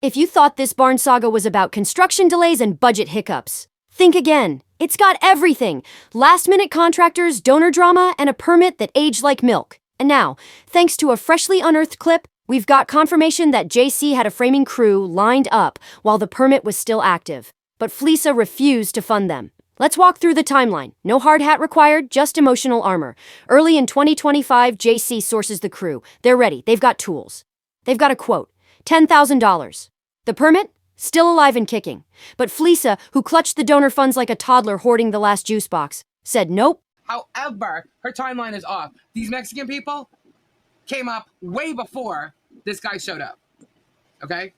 If you thought this barn saga was about construction delays and budget hiccups, think again. It's got everything. Last-minute contractors, donor drama, and a permit that aged like milk. And now, thanks to a freshly unearthed clip, we've got confirmation that JC had a framing crew lined up while the permit was still active. But Fleesa refused to fund them. Let's walk through the timeline. No hard hat required, just emotional armor. Early in 2025, JC sources the crew. They're ready. They've got tools. They've got a quote, $10,000. The permit? Still alive and kicking. But Fleesa, who clutched the donor funds like a toddler hoarding the last juice box, said nope. However, her timeline is off. These Mexican people came up way before this guy showed up. Okay?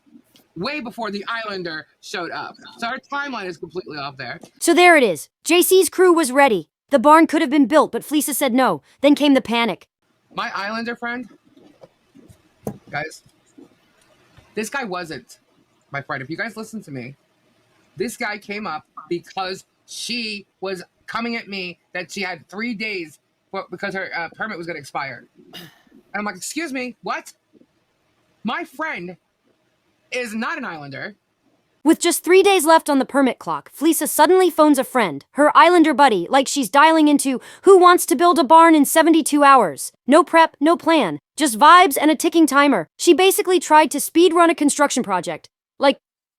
Way before the Islander showed up. So her timeline is completely off there. So there it is. JC's crew was ready. The barn could have been built, but Fleesa said no. Then came the panic. My Islander friend, guys, this guy wasn't my friend. If you guys listen to me, this guy came up because she was coming at me that she had 3 days because her permit was going to expire. And I'm like, excuse me, what? My friend is not an Islander. With just 3 days left on the permit clock, Fleesa suddenly phones a friend, her Islander buddy, like she's dialing into Who Wants to Build a Barn in 72 Hours. No prep, no plan, just vibes and a ticking timer. She basically tried to speedrun a construction project. Like,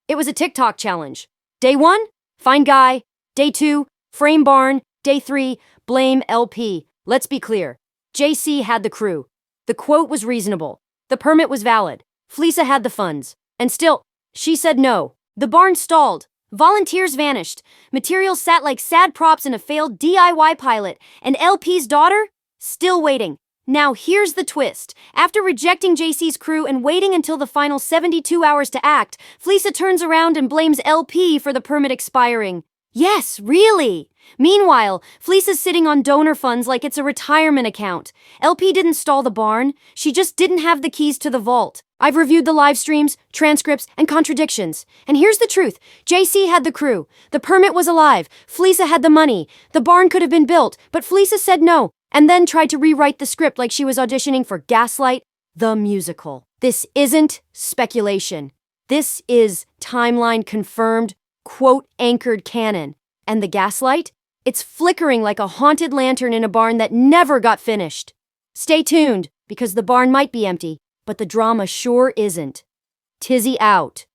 it was a TikTok challenge. Day 1, find guy. Day 2, frame barn. Day 3, blame LP. Let's be clear. JC had the crew. The quote was reasonable. The permit was valid. Fleesa had the funds. And still, she said no. The barn stalled. Volunteers vanished. Materials sat like sad props in a failed DIY pilot. And LP's daughter? Still waiting. Now here's the twist. After rejecting JC's crew and waiting until the final 72 hours to act, Fleesa turns around and blames LP for the permit expiring. Yes, really. Meanwhile, Fleesa's sitting on donor funds like it's a retirement account. LP didn't stall the barn. She just didn't have the keys to the vault. I've reviewed the live streams, transcripts, and contradictions. And here's the truth. JC had the crew. The permit was alive. Fleesa had the money. The barn could have been built, but Fleesa said no, and then tried to rewrite the script like she was auditioning for Gaslight, the musical. This isn't speculation. This is timeline confirmed, quote-anchored canon. And the Gaslight? It's flickering like a haunted lantern in a barn that never got finished. Stay tuned, because the barn might be empty, but the drama sure isn't. Tizzy out.